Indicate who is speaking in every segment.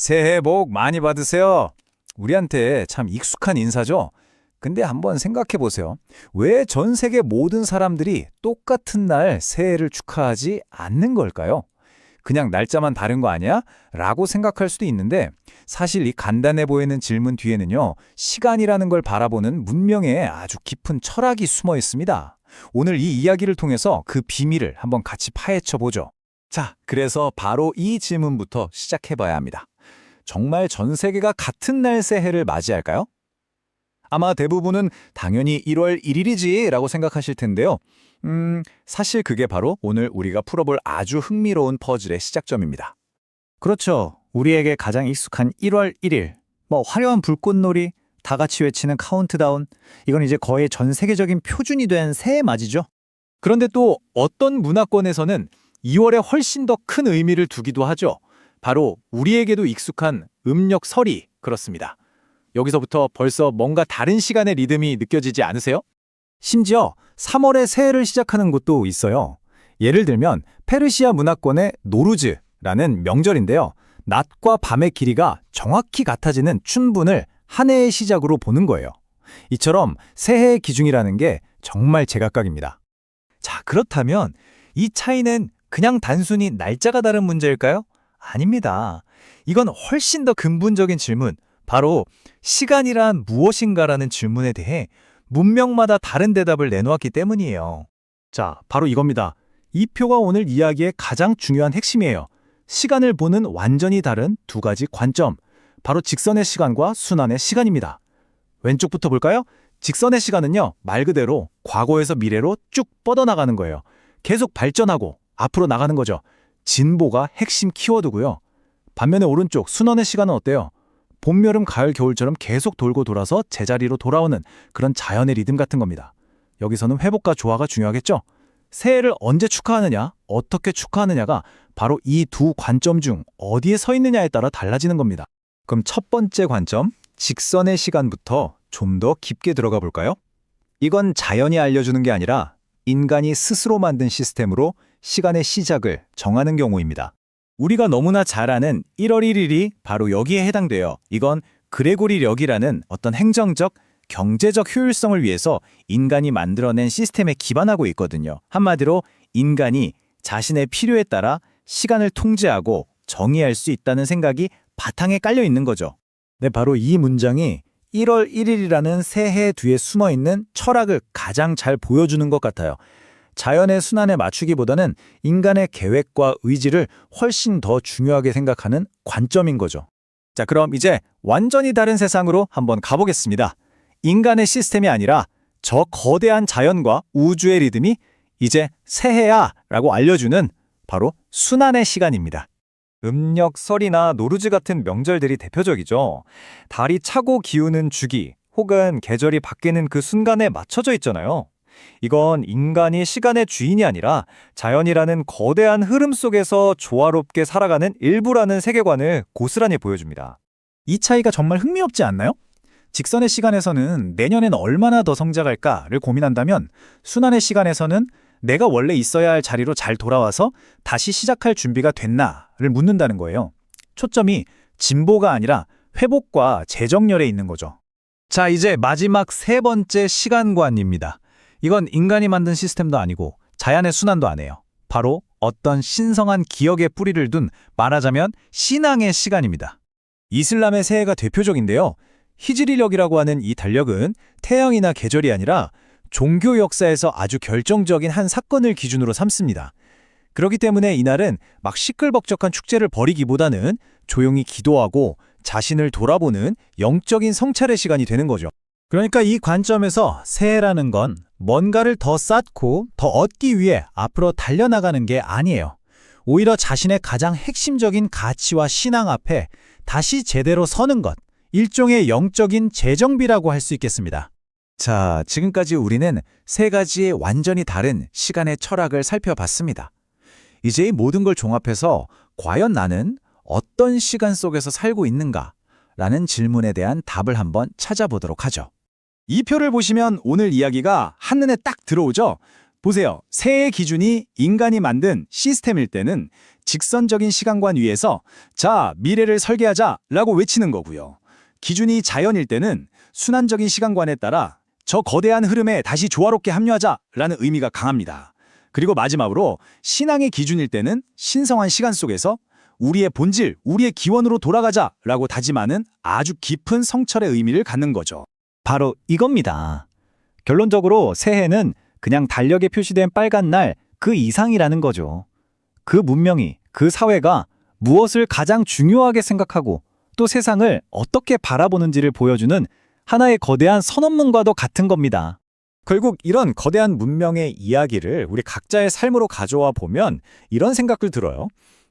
Speaker 1: 새해 복 많이 받으세요. 우리한테 참 익숙한 인사죠? 근데 한번 생각해 보세요. 왜 전 세계 모든 사람들이 똑같은 날 새해를 축하하지 않는 걸까요? 그냥 날짜만 다른 거 아니야? 라고 생각할 수도 있는데 사실 이 간단해 보이는 질문 뒤에는요, 시간이라는 걸 바라보는 문명의 아주 깊은 철학이 숨어 있습니다. 오늘 이 이야기를 통해서 그 비밀을 한번 같이 파헤쳐 보죠. 자, 그래서 바로 이 질문부터 시작해 봐야 합니다. 정말 전 세계가 같은 날 새해를 맞이할까요? 아마 대부분은 당연히 1월 1일이지 라고 생각하실 텐데요. 사실 그게 바로 오늘 우리가 풀어볼 아주 흥미로운 퍼즐의 시작점입니다.
Speaker 2: 그렇죠. 우리에게 가장 익숙한 1월 1일, 화려한 불꽃놀이, 다 같이 외치는 카운트다운, 이건 이제 거의 전 세계적인 표준이 된 새해 맞이죠.
Speaker 1: 그런데 또 어떤 문화권에서는 2월에 훨씬 더 큰 의미를 두기도 하죠. 바로 우리에게도 익숙한 음력 설이 그렇습니다. 여기서부터 벌써 뭔가 다른 시간의 리듬이 느껴지지 않으세요?
Speaker 2: 심지어 3월에 새해를 시작하는 곳도 있어요. 예를 들면 페르시아 문화권의 노루즈라는 명절인데요. 낮과 밤의 길이가 정확히 같아지는 춘분을 한 해의 시작으로 보는 거예요. 이처럼 새해의 기준이라는 게 정말 제각각입니다. 자, 그렇다면 이 차이는 그냥 단순히 날짜가 다른 문제일까요? 아닙니다. 이건 훨씬 더 근본적인 질문, 바로 시간이란 무엇인가라는 질문에 대해 문명마다 다른 대답을 내놓았기 때문이에요. 자, 바로 이겁니다. 이 표가 오늘 이야기의 가장 중요한 핵심이에요. 시간을 보는 완전히 다른 두 가지 관점, 바로 직선의 시간과 순환의 시간입니다. 왼쪽부터 볼까요? 직선의 시간은요, 말 그대로 과거에서 미래로 쭉 뻗어나가는 거예요. 계속 발전하고 앞으로 나가는 거죠. 진보가 핵심 키워드고요. 반면에 오른쪽 순환의 시간은 어때요? 봄, 여름, 가을, 겨울처럼 계속 돌고 돌아서 제자리로 돌아오는 그런 자연의 리듬 같은 겁니다. 여기서는 회복과 조화가 중요하겠죠? 새해를 언제 축하하느냐, 어떻게 축하하느냐가 바로 이 두 관점 중 어디에 서 있느냐에 따라 달라지는 겁니다. 그럼 첫 번째 관점, 직선의 시간부터 좀 더 깊게 들어가 볼까요? 이건 자연이 알려주는 게 아니라 인간이 스스로 만든 시스템으로 시간의 시작을 정하는 경우입니다. 우리가 너무나 잘 아는 1월 1일이 바로 여기에 해당돼요. 이건 그레고리력이라는 어떤 행정적, 경제적 효율성을 위해서 인간이 만들어낸 시스템에 기반하고 있거든요. 한마디로 인간이 자신의 필요에 따라 시간을 통제하고 정의할 수 있다는 생각이 바탕에 깔려 있는 거죠. 네, 바로 이 문장이 1월 1일이라는 새해 뒤에 숨어 있는 철학을 가장 잘 보여주는 것 같아요. 자연의 순환에 맞추기보다는 인간의 계획과 의지를 훨씬 더 중요하게 생각하는 관점인 거죠. 자, 그럼 이제 완전히 다른 세상으로 한번 가보겠습니다. 인간의 시스템이 아니라 저 거대한 자연과 우주의 리듬이 이제 새해야 라고 알려주는 바로 순환의 시간입니다. 음력, 설이나 노루즈 같은 명절들이 대표적이죠. 달이 차고 기우는 주기 혹은 계절이 바뀌는 그 순간에 맞춰져 있잖아요. 이건 인간이 시간의 주인이 아니라 자연이라는 거대한 흐름 속에서 조화롭게 살아가는 일부라는 세계관을 고스란히 보여줍니다. 이 차이가 정말 흥미롭지 않나요? 직선의 시간에서는 내년엔 얼마나 더 성장할까를 고민한다면 순환의 시간에서는 내가 원래 있어야 할 자리로 잘 돌아와서 다시 시작할 준비가 됐나를 묻는다는 거예요. 초점이 진보가 아니라 회복과 재정렬에 있는 거죠. 자, 이제 마지막 세 번째 시간관입니다. 이건 인간이 만든 시스템도 아니고 자연의 순환도 아니에요. 바로 어떤 신성한 기억의 뿌리를 둔, 말하자면 신앙의 시간입니다. 이슬람의 새해가 대표적인데요. 히지리력이라고 하는 이 달력은 태양이나 계절이 아니라 종교 역사에서 아주 결정적인 한 사건을 기준으로 삼습니다. 그렇기 때문에 이날은 막 시끌벅적한 축제를 벌이기보다는 조용히 기도하고 자신을 돌아보는 영적인 성찰의 시간이 되는 거죠. 그러니까 이 관점에서 새해라는 건 뭔가를 더 쌓고 더 얻기 위해 앞으로 달려나가는 게 아니에요. 오히려 자신의 가장 핵심적인 가치와 신앙 앞에 다시 제대로 서는 것, 일종의 영적인 재정비라고 할 수 있겠습니다. 자, 지금까지 우리는 세 가지의 완전히 다른 시간의 철학을 살펴봤습니다. 이제 이 모든 걸 종합해서 과연 나는 어떤 시간 속에서 살고 있는가? 라는 질문에 대한 답을 한번 찾아보도록 하죠. 이 표를 보시면 오늘 이야기가 한눈에 딱 들어오죠? 보세요. 새해의 기준이 인간이 만든 시스템일 때는 직선적인 시간관 위에서 자, 미래를 설계하자라고 외치는 거고요. 기준이 자연일 때는 순환적인 시간관에 따라 저 거대한 흐름에 다시 조화롭게 합류하자라는 의미가 강합니다. 그리고 마지막으로 신앙의 기준일 때는 신성한 시간 속에서 우리의 본질, 우리의 기원으로 돌아가자라고 다짐하는 아주 깊은 성철의 의미를 갖는 거죠.
Speaker 3: 바로 이겁니다. 결론적으로 새해는 그냥 달력에 표시된 빨간 날 그 이상이라는 거죠. 그 문명이, 그 사회가 무엇을 가장 중요하게 생각하고 또 세상을 어떻게 바라보는지를 보여주는 하나의 거대한 선언문과도 같은 겁니다.
Speaker 2: 결국 이런 거대한 문명의 이야기를 우리 각자의 삶으로 가져와 보면 이런 생각을 들어요.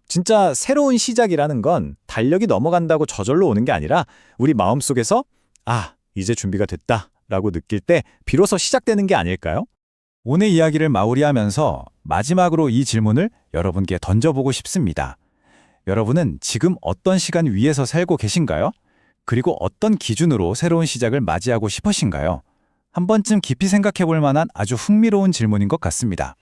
Speaker 2: 진짜 새로운 시작이라는 건 달력이 넘어간다고 저절로 오는 게 아니라 우리 마음속에서 아, 이제 준비가 됐다 라고 느낄 때 비로소 시작되는 게 아닐까요?
Speaker 1: 오늘 이야기를 마무리하면서 마지막으로 이 질문을 여러분께 던져보고 싶습니다. 여러분은 지금 어떤 시간 위에서 살고 계신가요? 그리고 어떤 기준으로 새로운 시작을 맞이하고 싶으신가요? 한 번쯤 깊이 생각해 볼 만한 아주 흥미로운 질문인 것 같습니다.